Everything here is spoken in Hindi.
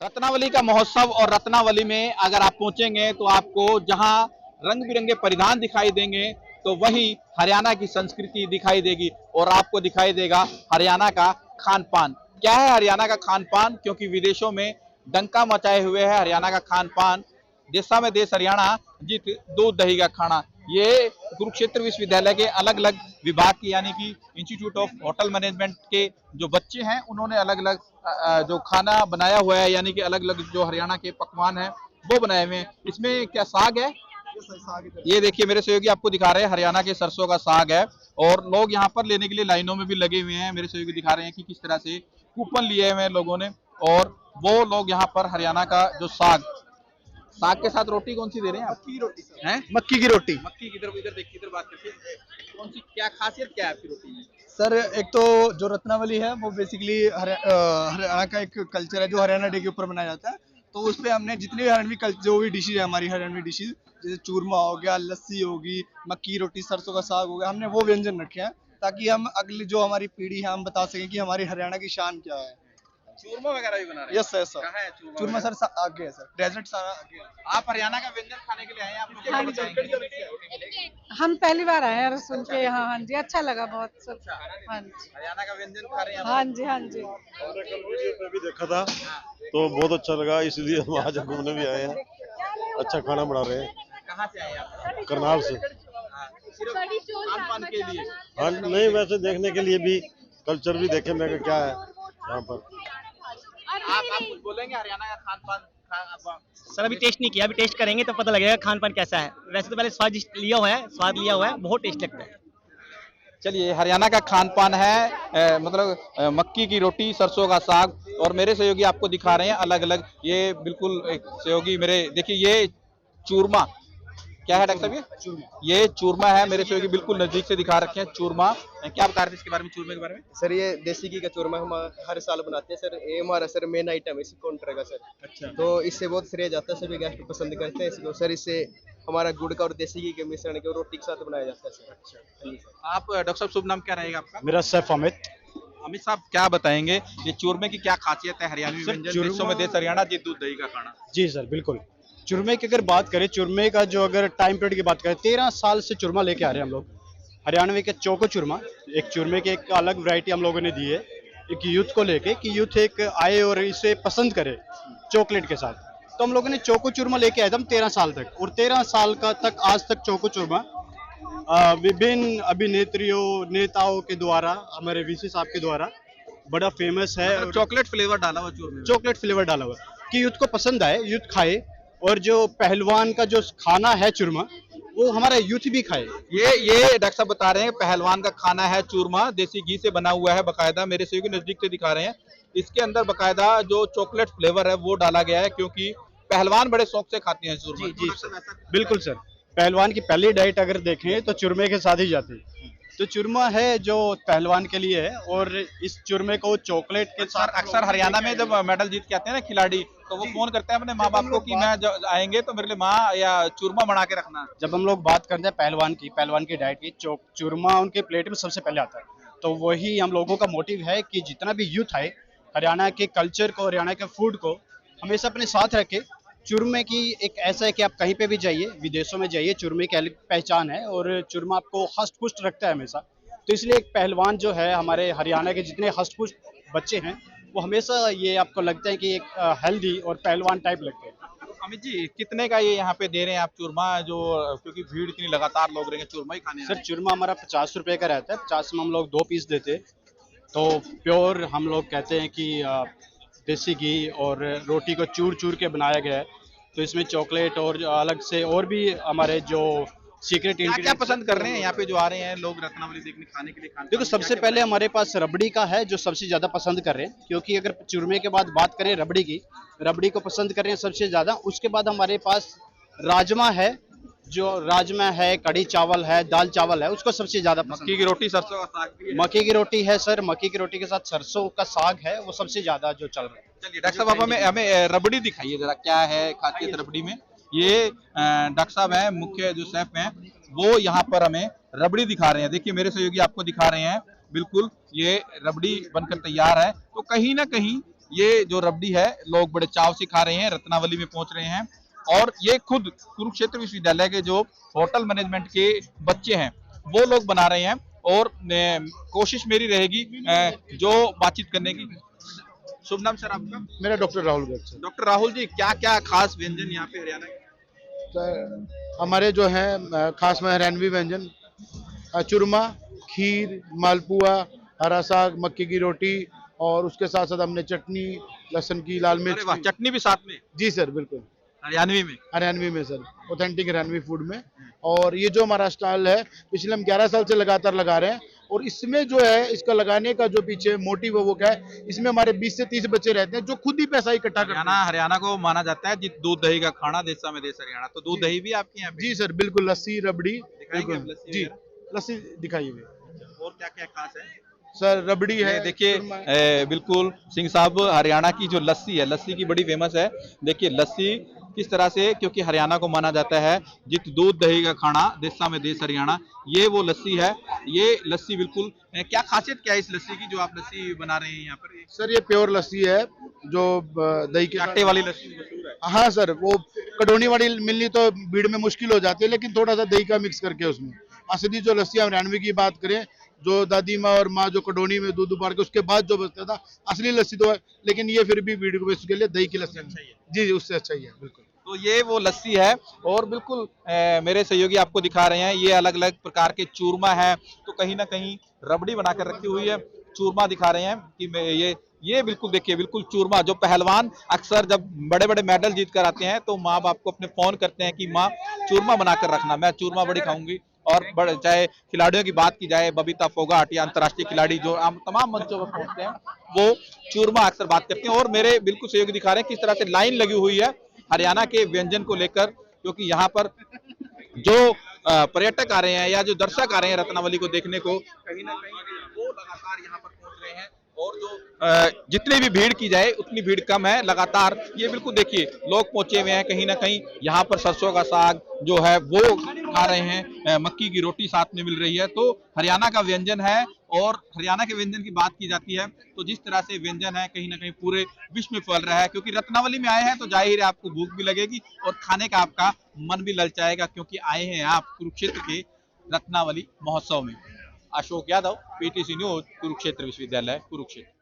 रत्नावली का महोत्सव और रत्नावली में अगर आप पहुंचेंगे तो आपको जहां रंग बिरंगे परिधान दिखाई देंगे तो वही हरियाणा की संस्कृति दिखाई देगी और आपको दिखाई देगा हरियाणा का खान पान। क्या है हरियाणा का खान पान, क्योंकि विदेशों में डंका मचाए हुए है हरियाणा का खान पान। देशा में देश हरियाणा जीत दूध दही का खाना। ये कुरुक्षेत्र विश्वविद्यालय के अलग अलग विभाग की यानी कि इंस्टीट्यूट ऑफ होटल मैनेजमेंट के जो बच्चे हैं उन्होंने अलग अलग जो खाना बनाया हुआ है, यानी कि अलग अलग जो हरियाणा के पकवान हैं वो बनाए हुए हैं। इसमें क्या साग है? ये देखिए मेरे सहयोगी आपको दिखा रहे हैं हरियाणा के सरसों का साग है और लोग यहाँ पर लेने के लिए लाइनों में भी लगे हुए हैं। मेरे सहयोगी दिखा रहे हैं कि किस तरह से कूपन लिए हुए हैं लोगों ने और वो लोग यहाँ पर हरियाणा का जो साग के साथ रोटी कौन सी दे रहे हैं? मक्की की रोटी हैं? मक्की की रोटी। मक्की की तरफ इधर देखिए, इधर बात करके कौन सी क्या खासियत क्या है आपकी रोटी में? सर एक तो जो रत्नावली है वो बेसिकली हरियाणा का एक कल्चर है जो हरियाणा डे के ऊपर मनाया जाता है। तो उस पे हमने जितनी भी हरियाणवी जो भी डिशेज है हमारी हरियाणवी डिशेज, जैसे चूरमा हो गया, लस्सी होगी, मक्की की रोटी, सरसों का साग हो गया, हमने वो व्यंजन रखे हैं ताकि हम अगली जो हमारी पीढ़ी है हम बता सकें कि हमारी हरियाणा की शान क्या है। चूरमा वगैरह भी बना रहे हैं? Yes sir. कहाँ है चूरमा चूरमा वगैरह? सर आगे है सर, डेजर्ट सारा आगे है। आप हरियाणा का व्यंजन खाने के लिए आए हैं, आप मुझे हाँ क्या जी। बताएंगे? हम पहली बार आए हैं सुन के यहाँ। हाँ जी, अच्छा लगा बहुत सब। हाँ जी, हरियाणा का व्यंजन खा रहे हैं आप? हाँ जी, हाँ जी। हमने कल वीडियो पे भी देखा था तो बहुत अच्छा लगा, इसलिए हम आज घूमने भी आए हैं। अच्छा खाना बना रहे हैं। कहाँ से आए हैं आप? करनाल से। हाँ, सिर्फ खान पान के लिए? हाँ नहीं, वैसे देखने के लिए भी, कल्चर भी देखे मैं क्या है यहाँ पर। आप कुछ बोलेंगे हरियाणा का खान पान? सर अभी टेस्ट नहीं किया, अभी टेस्ट करेंगे तो पता लगेगा खान पान कैसा है। वैसे तो पहले स्वाद लिया हुआ है, बहुत टेस्ट लगता है। चलिए, हरियाणा का खान पान है मतलब मक्की की रोटी, सरसों का साग और मेरे सहयोगी आपको दिखा रहे हैं अलग अलग। ये बिल्कुल एक सहयोगी मेरे देखिए, ये चूरमा क्या है डॉक्टर साहब? ये चूरमा है। मेरे सहयोगी बिल्कुल नजदीक से दिखा रखे हैं चूरमा। क्या बता रहे थे इसके बारे में, चूरमे के बारे में? सर ये देसी घी का चूरमा हम हर साल बनाते हैं सर। ये हमारा सर मेन आइटम है इसी काउंटर का सर। अच्छा। तो इससे बहुत श्रेय जाता है, सभी गेस्ट पसंद करते हैं इसको सर। इससे हमारा गुड़ का और देसी घी के मिश्रण के रोटी के साथ बनाया जाता है सर। अच्छा। आप डॉक्टर साहब शुभ नाम क्या रहेगा आपका? मेरा शेफ अमित। अमित साहब क्या बताएंगे ये चूरमे की क्या खासियत है? हरियाणवी व्यंजन, देशों में देश हरियाणा जीत दूध दही का खाना। जी सर बिल्कुल। चूरमे की अगर बात करें, चूरमे का जो अगर टाइम पीरियड की बात करें, 13 साल से चूरमा लेके आ रहे हैं हम लोग। हरियाणवी के चौको चूरमा, एक चूरमे की एक अलग वैरायटी हम लोगों ने दी है एक यूथ को लेके कि यूथ एक आए और इसे पसंद करे चॉकलेट के साथ। तो हम लोगों ने चौको चूरमा लेके आए थे हम 13 साल तक, और 13 साल का तक आज तक चौको चूरमा विभिन्न अभिनेत्रियों नेताओं के द्वारा, हमारे वीसी साहब के द्वारा बड़ा फेमस है। मतलब चॉकलेट फ्लेवर डाला हुआ चूरमे में? चॉकलेट फ्लेवर डाला हुआ कि यूथ को पसंद आए, यूथ खाए, और जो पहलवान का जो खाना है चूरमा वो हमारा यूथ भी खाए। ये डॉक्टर साहब बता रहे हैं पहलवान का खाना है चूरमा, देसी घी से बना हुआ है बकायदा। मेरे सहयोगी नजदीक से दिखा रहे हैं, इसके अंदर बकायदा जो चॉकलेट फ्लेवर है वो डाला गया है क्योंकि पहलवान बड़े शौक से खाते हैं चूरमा। जी बिल्कुल सर। पहलवान की पहली डाइट अगर देखें तो चूरमे के साथ ही जाती है। तो चूरमा है जो पहलवान के लिए है, और इस चूरमे को चॉकलेट के साथ अक्सर हरियाणा में जब मेडल जीत के आते हैं ना खिलाड़ी, तो वो फोन करते हैं अपने माँ बाप को कि मैं जब आएंगे तो मेरे लिए माँ या चूरमा बना के रखना। जब हम लोग बात करते हैं पहलवान की डाइट की, चूरमा उनके प्लेट में सबसे पहले आता है। तो वही हम लोगों का मोटिव है कि जितना भी यूथ आए, हरियाणा के कल्चर को, हरियाणा के फूड को हमेशा अपने साथ रखे। चूरमे की एक ऐसा है कि आप कहीं पे भी जाइए, विदेशों में जाइए, चूरमे की अलग पहचान है और चूरमा आपको हष्ट पुष्ट रखता है हमेशा। तो इसलिए एक पहलवान जो है, हमारे हरियाणा के जितने हष्ट पुष्ट बच्चे हैं वो हमेशा ये आपको लगता है कि एक हेल्दी और पहलवान टाइप लगते हैं। अमित जी, कितने का ये यहाँ पे दे रहे हैं आप चूरमा, जो क्योंकि भीड़ इतनी लगातार लोग रहेंगे चूरमा ही खाने? सर चूरमा हमारा 50 रुपए का रहता है। 50 में हम लोग 2 पीस देते हैं। तो प्योर हम लोग कहते हैं कि देसी घी और रोटी को चूर चूर के बनाया गया है। तो इसमें चॉकलेट और अलग से और भी हमारे जो सीक्रेट क्या इंग्रेडिएंट्स पसंद कर रहे हैं यहाँ पे जो आ रहे हैं लोग रत्नावली देखने खाने के लिए? खाने देखो, सबसे पहले हमारे पास रबड़ी का है जो सबसे ज्यादा पसंद कर रहे हैं, क्योंकि अगर चूरमे के बाद बात करें रबड़ी को पसंद कर रहे हैं सबसे ज्यादा। उसके बाद हमारे पास राजमा है, जो राजमा है, कढ़ी चावल है, दाल चावल है, उसको सबसे ज्यादा पसंद। मक्की की रोटी, सरसों का साग भी है? मक्की की रोटी है सर, मक्की की रोटी के साथ सरसों का साग है, वो सबसे ज्यादा जो चल रहा है। चलिए डॉक्टर साहब, आप हमें रबड़ी दिखाइए जरा, क्या है खासियत रबड़ी में? ये डॉक्टर साहब हैं, मुख्य जो शेफ हैं, वो यहाँ पर हमें रबड़ी दिखा रहे हैं। देखिए मेरे सहयोगी आपको दिखा रहे हैं, बिल्कुल ये रबड़ी बनकर तैयार है। तो कहीं ना कहीं ये जो रबड़ी है लोग बड़े चाव से खा रहे हैं, रत्नावली में पहुंच रहे हैं। और ये खुद कुरुक्षेत्र विश्वविद्यालय के जो होटल मैनेजमेंट के बच्चे हैं वो लोग बना रहे हैं। और कोशिश मेरी रहेगी जो बातचीत करने की। शुभ नाम सर आपका? मेरा doctor Rahul Garg sir. Doctor Rahul ji, क्या क्या खास व्यंजन यहाँ पे हरियाणा के? सर हमारे जो है खास में हरियाणवी व्यंजन चूरमा, खीर, मालपुआ, हरा साग, मक्की की रोटी और उसके साथ साथ हमने चटनी, लहसुन की, लाल मिर्च अरे वाह, की। चटनी भी साथ में जी सर बिल्कुल, हरियाणवी में? हरियाणवी में सर, ऑथेंटिक हरियाणवी फूड में। और ये जो हमारा स्टॉल है पिछले हम 11 साल से लगातार लगा रहे हैं। और इसमें जो है इसका लगाने का जो पीछे मोटिव है वो क्या है, इसमें हमारे 20 से 30 बच्चे रहते हैं जो खुद ही पैसा इकट्ठा करते हैं। हरियाणा को माना जाता है जित दूध दही का खाना देसा में देश हरियाणा, तो दूध दही भी आपके यहाँ पे? जी सर बिल्कुल, लस्सी, रबड़ी, दिखाएंगे बिल्कुल आप लस्सी जी, वगैरह? लस्सी दिखाइए और क्या क्या खास है सर? रबड़ी ये है, देखिए बिल्कुल सिंह साहब, हरियाणा की जो लस्सी है, लस्सी की बड़ी फेमस है। देखिए लस्सी किस तरह से, क्योंकि हरियाणा को माना जाता है जित दूध दही का खाना देसा में देश हरियाणा, ये वो लस्सी है। ये लस्सी बिल्कुल क्या खासियत क्या है इस लस्सी की जो आप लस्सी बना रहे हैं यहाँ पर? सर ये प्योर लस्सी है जो दही के आटे वाली लस्सी मशहूर है। हाँ सर, वो कटोनी वाली मिलनी तो भीड़ में मुश्किल हो जाती है, लेकिन थोड़ा सा दही का मिक्स करके उसमें असली जो लस्सी हम हरियाणवी की बात करें, जो दादी माँ और माँ जो कटोनी में दूध उबाल के उसके बाद जो बचता था असली लस्सी तो है, लेकिन ये फिर भी भीड़ को के लिए दही की लस्सी अच्छा ही है। जी उससे अच्छा ही है बिल्कुल। तो ये वो लस्सी है। और बिल्कुल मेरे सहयोगी आपको दिखा रहे हैं, ये अलग अलग प्रकार के चूरमा है, तो कहीं ना कहीं रबड़ी बनाकर रखी हुई है, चूरमा दिखा रहे हैं कि ये बिल्कुल देखिए, बिल्कुल चूरमा। जो पहलवान अक्सर जब बड़े बड़े मेडल जीत कर आते हैं तो माँ बाप को अपने फोन करते हैं कि माँ चूरमा बनाकर रखना, मैं चूरमा बड़ी खाऊंगी। और चाहे खिलाड़ियों की बात की जाए, बबीता फोगाट या अंतर्राष्ट्रीय खिलाड़ी जो तमाम मंचों पर पहुंचते हैं वो चूरमा अक्सर बात करते हैं। और मेरे बिल्कुल सहयोगी दिखा रहे हैं किस तरह से लाइन लगी हुई है हरियाणा के व्यंजन को लेकर, क्योंकि यहाँ पर जो पर्यटक आ रहे हैं या जो दर्शक आ रहे हैं रत्नावली को देखने को, कहीं ना कहीं वो लगातार यहाँ पर पहुंच रहे हैं। और जो जितनी भी भीड़ की जाए उतनी भीड़ कम है लगातार। ये बिल्कुल देखिए लोग पहुंचे हुए हैं, कहीं ना कहीं यहाँ पर सरसों का साग जो है वो खा रहे हैं, मक्की की रोटी साथ में मिल रही है। तो हरियाणा का व्यंजन है। और हरियाणा के व्यंजन की बात की जाती है तो जिस तरह से व्यंजन है कहीं ना कहीं पूरे विश्व में फैल रहा है, क्योंकि रत्नावली में आए हैं तो जाहिर है आपको भूख भी लगेगी और खाने का आपका मन भी ललचाएगा, क्योंकि आए हैं आप कुरुक्षेत्र के रत्नावली महोत्सव में। अशोक यादव, पीटीसी न्यूज, कुरुक्षेत्र विश्वविद्यालय, कुरुक्षेत्र।